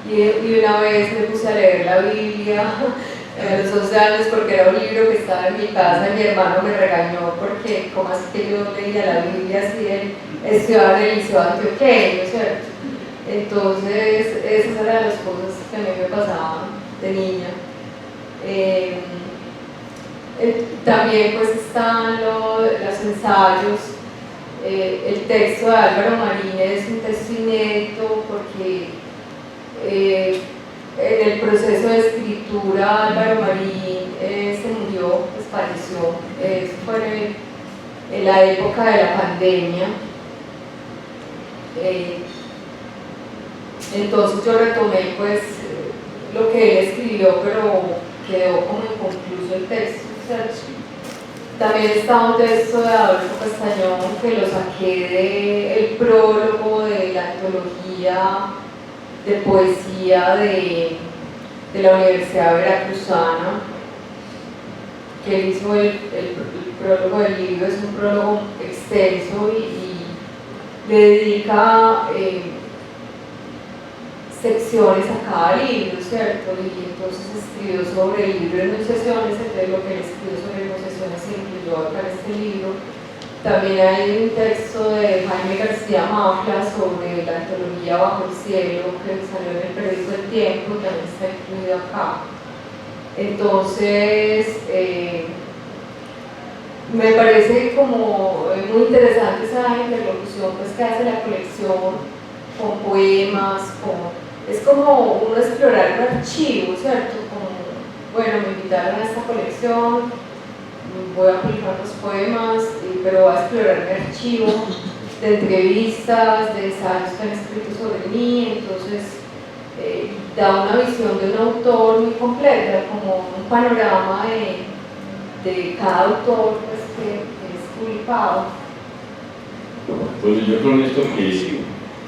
Y una vez me puse a leer la Biblia a los 11 años porque era un libro que estaba en mi casa y mi hermano me regañó porque como así que yo leía la Biblia así él estudiaba en el liceo antioqueño, ¿cierto? Entonces esas eran las cosas que a mí me pasaban de niña. También pues están los ensayos. El texto de Álvaro Marín es un texto inédito porque en el proceso de escritura Álvaro Marín se murió, falleció. Eso fue en la época de la pandemia. Entonces yo retomé pues lo que él escribió, pero quedó como inconcluso el texto. También está un texto de Adolfo Castañón que lo saqué del prólogo de la antología de poesía de la Universidad Veracruzana, que él hizo el prólogo del libro. Es un prólogo extenso y le dedica secciones a cada libro, ¿cierto? Y entonces escribió sobre el libro Enunciaciones, entonces lo que él escribió sobre Enunciaciones se incluyó para este libro. También hay un texto de Jaime García Mafla sobre la antología Bajo el Cielo, que salió en el periódico El Tiempo, también está incluido acá. Entonces, me parece como muy interesante esa interlocución pues, que hace la colección con poemas, es como uno explorar un archivo, ¿cierto? Como, bueno, me invitaron a esta colección, voy a publicar los poemas, pero voy a explorar un archivo de entrevistas, de ensayos que han escrito sobre mí. Entonces da una visión de un autor muy completa, como un panorama de cada autor pues, que es publicado. Pues yo con esto que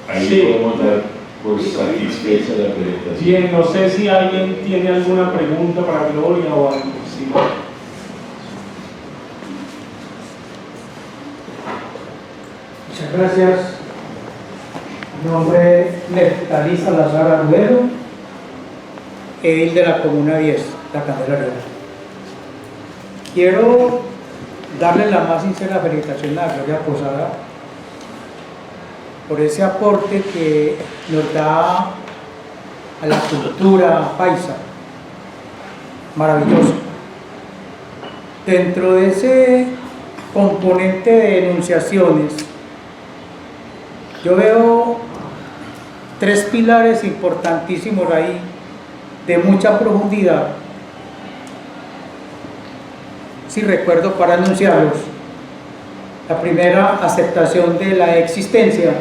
ahí Sí. podemos dar por satisfecha la presentación. Bien, no sé si alguien tiene alguna pregunta para Gloria o algo. Sí. Muchas gracias. Mi nombre es Neftalí Salazar Arguero, edil de la Comuna 10, la Candelaria. Quiero darle la más sincera felicitación a Gloria Posada por ese aporte que nos da a la cultura paisa. Maravilloso. Dentro de ese componente de enunciaciones, yo veo 3 pilares importantísimos ahí, de mucha profundidad, si recuerdo para enunciarlos. La primera, aceptación de la existencia.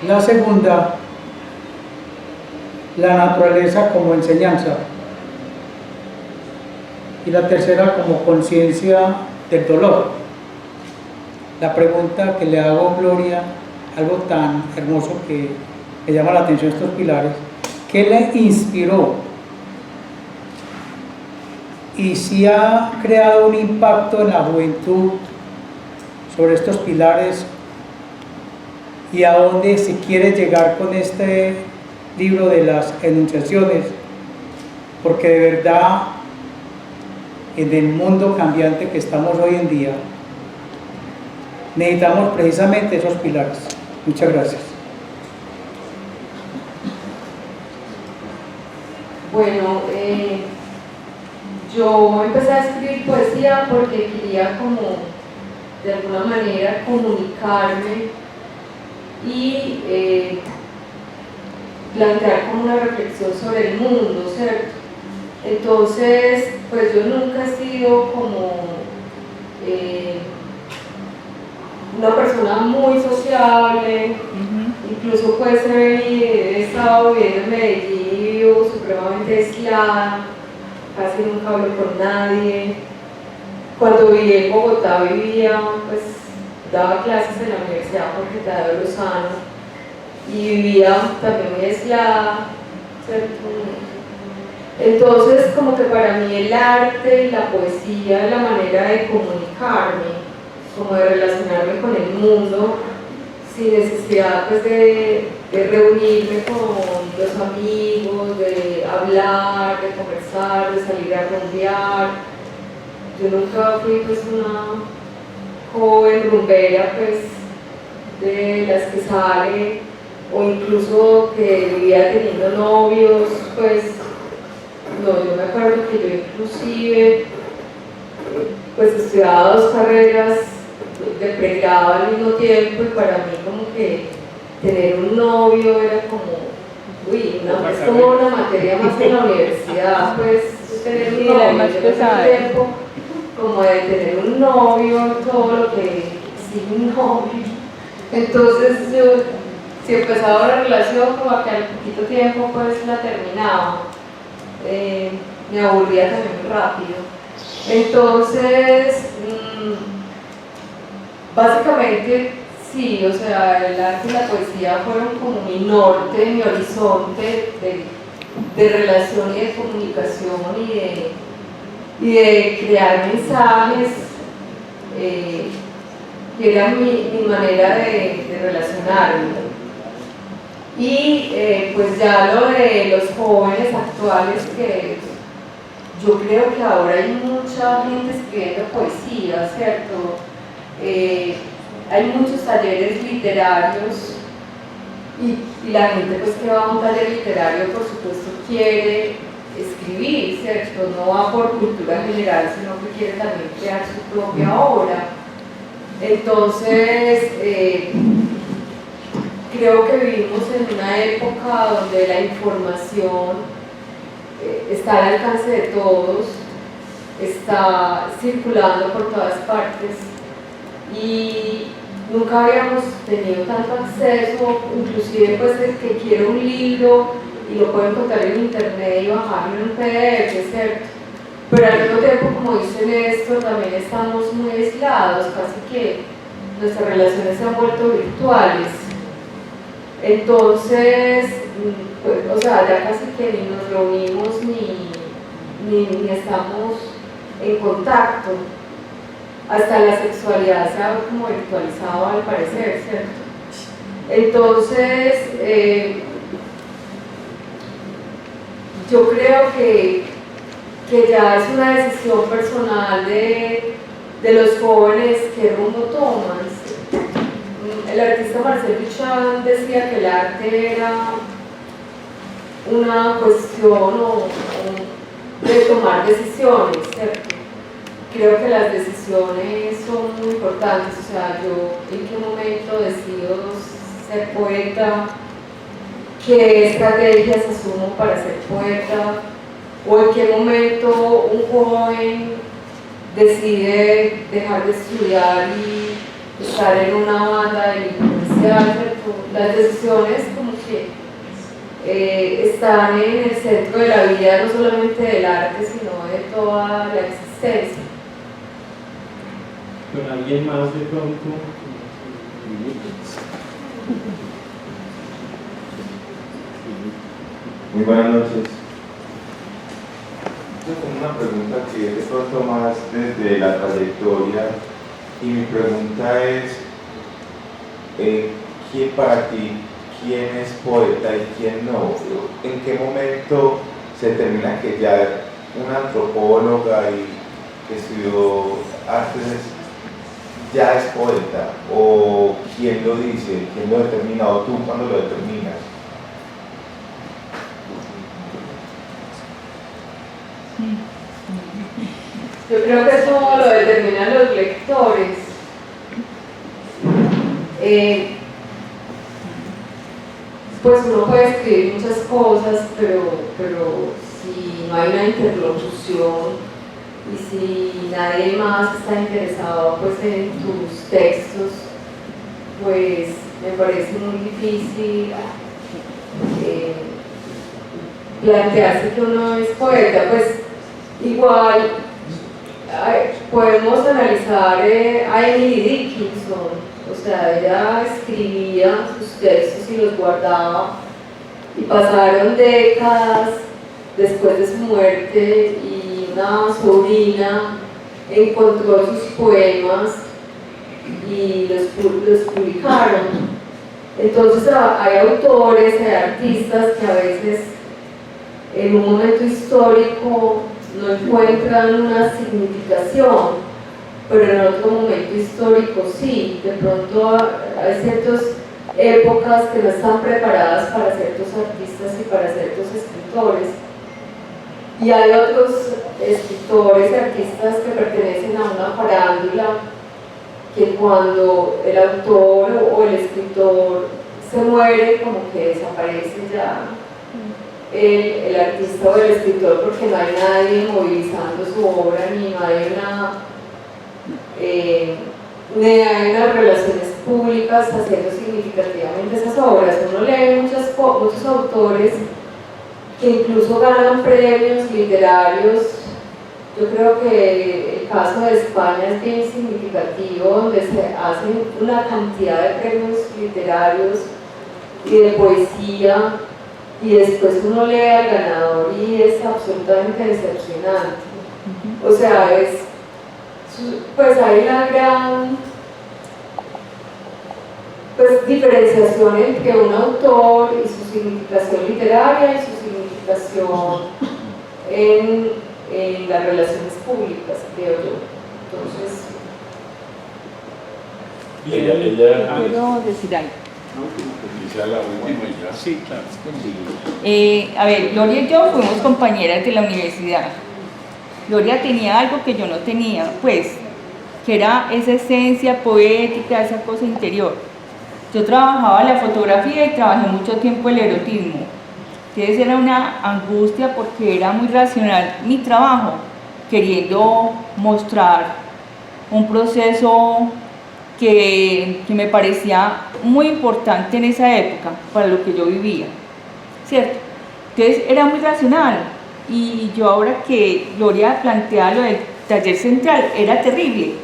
La segunda, la naturaleza como enseñanza. Y la tercera, como conciencia del dolor. La pregunta que le hago a Gloria, algo tan hermoso que me llama la atención estos pilares, ¿qué le inspiró? Y si ha creado un impacto en la juventud sobre estos pilares y a dónde se quiere llegar con este libro de las enunciaciones, porque de verdad en el mundo cambiante que estamos hoy en día necesitamos precisamente esos pilares. Muchas gracias. Bueno, yo empecé a escribir poesía porque quería como de alguna manera comunicarme y plantear como una reflexión sobre el mundo, ¿cierto? Entonces, pues yo nunca he sido como una persona muy sociable, incluso pues he estado viviendo en Medellín y vivo supremamente aislada, casi nunca hablo con nadie, cuando viví en Bogotá vivía, pues daba clases en la Universidad Jorge Tadeo Lozano y vivía también muy aislada, ¿cierto? Entonces como que para mí el arte y la poesía es la manera de comunicarme, como de relacionarme con el mundo sin necesidad pues de reunirme con los amigos, de hablar, de conversar, de salir a rumbear. Yo nunca fui pues una joven rumbera pues de las que sale, o incluso que vivía teniendo novios, pues no, yo me acuerdo que yo inclusive pues estudiaba 2 carreras de pregrado al mismo tiempo, y para mí como que tener un novio era como, es como una materia más en la universidad, pues tener un novio, más yo pesada. tiempo como de tener un novio, todo lo que sí, un novio. Entonces yo, si empezaba una relación, como que al poquito tiempo pues la terminaba, me aburría también muy rápido. Entonces, básicamente sí, o sea, el arte y la poesía fueron como mi norte, mi horizonte de relación y de comunicación y de crear mensajes, que era mi manera de relacionarme. Y pues ya lo de los jóvenes actuales, que yo creo que ahora hay mucha gente escribiendo poesía, ¿cierto? Hay muchos talleres literarios y la gente pues que va a un taller literario por supuesto quiere escribir, ¿cierto? No va por cultura general, sino que quiere también crear su propia obra. Entonces, creo que vivimos en una época donde la información está al alcance de todos, está circulando por todas partes y nunca habíamos tenido tanto acceso, inclusive pues el que quiere un libro y lo puede encontrar en internet y bajarlo en un PDF, ¿cierto? Pero al mismo tiempo, como dice Néstor, también estamos muy aislados, casi que nuestras relaciones se han vuelto virtuales. Entonces, pues, o sea, ya casi que ni nos reunimos ni estamos en contacto. Hasta la sexualidad se ha como virtualizado al parecer, ¿cierto? Entonces, yo creo que ya es una decisión personal de los jóvenes qué rumbo toman. El artista Marcel Duchamp decía que el arte era una cuestión de tomar decisiones, ¿cierto? Creo que las decisiones son muy importantes, o sea, yo en qué momento decido ser poeta, qué estrategias asumo para ser poeta, o en qué momento un joven decide dejar de estudiar y estar en una banda delincuencial, ¿cierto? Las decisiones como que están en el centro de la vida, no solamente del arte, sino de toda la existencia. ¿Con alguien más de pronto? Muy buenas noches. Yo tengo una pregunta que es de pronto más desde la trayectoria, y mi pregunta es, ¿quién para ti, quién es poeta y quién no? ¿En qué momento se determina que ya una antropóloga y que estudió artes ya es poeta? ¿O quién lo dice? ¿Quién lo determina? ¿O tú cuándo lo determinas? Yo creo que eso lo determinan los lectores. Pues uno puede escribir muchas cosas, pero si no hay una interlocución y si nadie más está interesado pues en tus textos, pues me parece muy difícil plantearse que uno es poeta. Pues igual podemos analizar a Emily Dickinson, o sea, ella escribía sus textos y los guardaba, y pasaron décadas después de su muerte y una sobrina encontró sus poemas y los publicaron. Entonces hay autores, hay artistas que a veces en un momento histórico no encuentran una significación, pero en otro momento histórico sí. De pronto hay ciertas épocas que no están preparadas para ciertos artistas y para ciertos escritores, y hay otros escritores y artistas que pertenecen a una farándula que cuando el autor o el escritor se muere, como que desaparece ya el artista o el escritor, porque no hay nadie movilizando su obra, ni no hay unas relaciones públicas haciendo significativamente esas obras. Uno lee muchos autores que incluso ganan premios literarios. Yo creo que el caso de España es bien significativo, donde se hacen una cantidad de premios literarios y de poesía, y después uno lee al ganador y es absolutamente decepcionante. O sea, pues hay una gran diferenciación entre un autor y su significación literaria y su significación en las relaciones públicas, creo yo. Entonces, ¿puedo decir algo? Sí, claro. A ver, Gloria y yo fuimos compañeras de la universidad. Gloria tenía algo que yo no tenía, pues, que era esa esencia poética, esa cosa interior. Yo trabajaba la fotografía y trabajé mucho tiempo el erotismo. Entonces era una angustia porque era muy racional mi trabajo, queriendo mostrar un proceso que me parecía muy importante en esa época para lo que yo vivía, ¿cierto? Entonces era muy racional, y yo ahora que Gloria plantea lo del taller central, era terrible,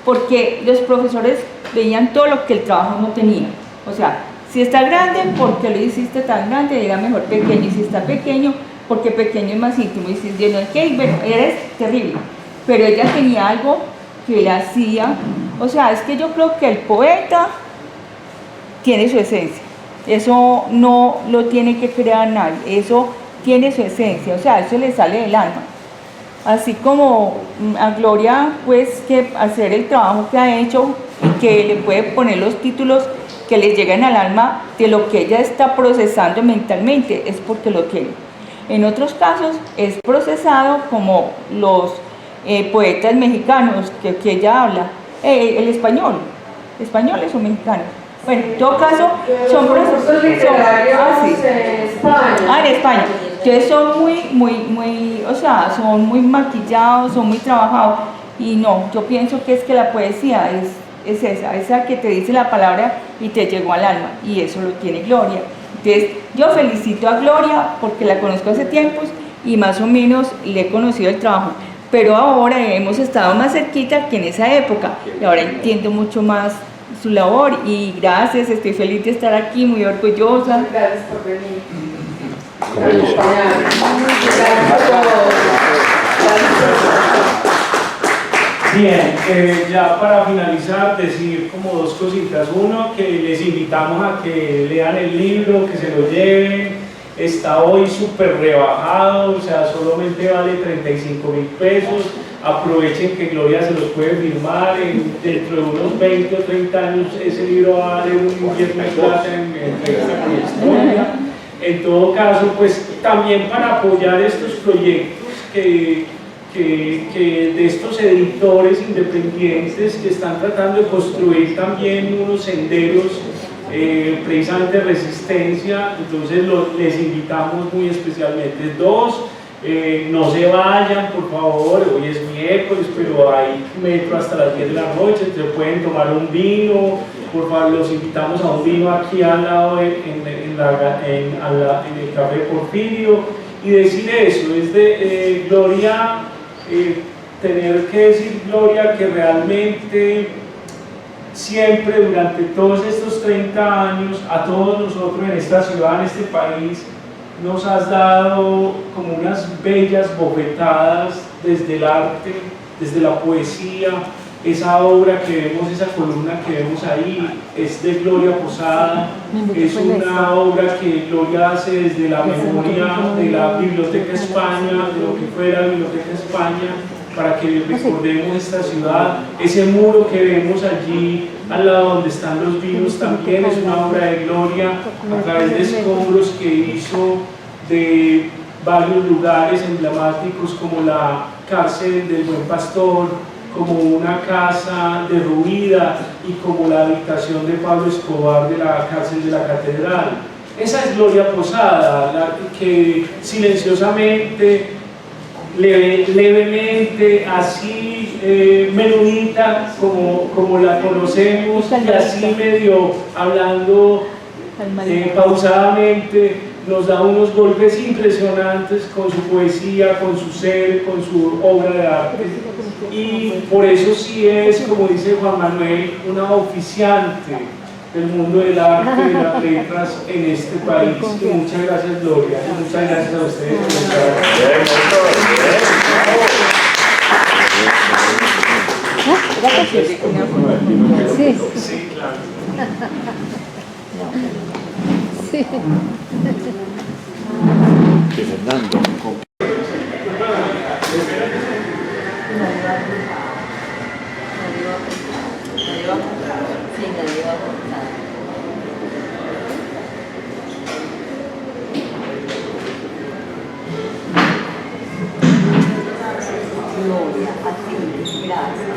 porque los profesores veían todo lo que el trabajo no tenía. O sea, si está grande, ¿por qué lo hiciste tan grande? Era mejor pequeño. Y si está pequeño, porque pequeño es más íntimo. Y si no es que, bueno, eres terrible. Pero ella tenía algo que le hacía. O sea, es que yo creo que el poeta tiene su esencia. Eso no lo tiene que crear nadie. Eso tiene su esencia. O sea, eso le sale del alma. Así como a Gloria, pues, que hacer el trabajo que ha hecho y que le puede poner los títulos que le llegan al alma de lo que ella está procesando mentalmente, es porque lo tiene. En otros casos es procesado como los poetas mexicanos que ella habla, el españoles o mexicanos. Bueno, en todo caso son procesos literarios en España. En España. Entonces son muy, o sea, son muy maquillados, son muy trabajados. Y no, yo pienso que es que la poesía es esa que te dice la palabra y te llegó al alma, y eso lo tiene Gloria. Entonces yo felicito a Gloria porque la conozco hace tiempos y más o menos le he conocido el trabajo, pero ahora hemos estado más cerquita que en esa época y ahora entiendo mucho más su labor, y gracias, estoy feliz de estar aquí, muy orgullosa. Gracias por venir. Gracias por todo. Bien, ya para finalizar, decir como dos cositas. Uno, que les invitamos a que lean el libro, que se lo lleven. Está hoy súper rebajado, o sea, solamente vale 35.000 pesos. Aprovechen que Gloria se los puede firmar. Dentro de unos 20 o 30 años ese libro va a valer un infierno de plata en revista con historia. En todo caso, pues también para apoyar estos proyectos que de estos editores independientes que están tratando de construir también unos senderos precisamente de resistencia. Entonces les invitamos muy especialmente. Dos, no se vayan, por favor, hoy es miércoles, pero hay metro hasta las 10 de la noche, entonces pueden tomar un vino, por favor, los invitamos a un vino aquí al lado en el Café Porfirio. Y decir eso, es de Gloria tener que decir, Gloria, que realmente siempre durante todos estos 30 años, a todos nosotros en esta ciudad, en este país, nos has dado como unas bellas bofetadas desde el arte, desde la poesía. Esa obra que vemos, esa columna que vemos ahí, es de Gloria Posada, es una obra que Gloria hace desde la memoria de la Biblioteca España, de lo que fue la Biblioteca España, para que recordemos esta ciudad. Ese muro que vemos allí al lado donde están los vinos también es una obra de Gloria, a través de escombros que hizo de varios lugares emblemáticos como la cárcel del Buen Pastor, como una casa derruida y como la habitación de Pablo Escobar de la cárcel de la Catedral. Esa es Gloria Posada, la que silenciosamente, levemente, así menudita como la conocemos, y así medio hablando pausadamente, nos da unos golpes impresionantes con su poesía, con su ser, con su obra de arte. Y por eso sí es, como dice Juan Manuel, una oficiante del mundo del arte y de las letras en este país. Y muchas gracias, Gloria, y muchas gracias a ustedes por estar aquí. Sí, claro. Sí. Sí, Fernando. Gloria, a ti, gracias.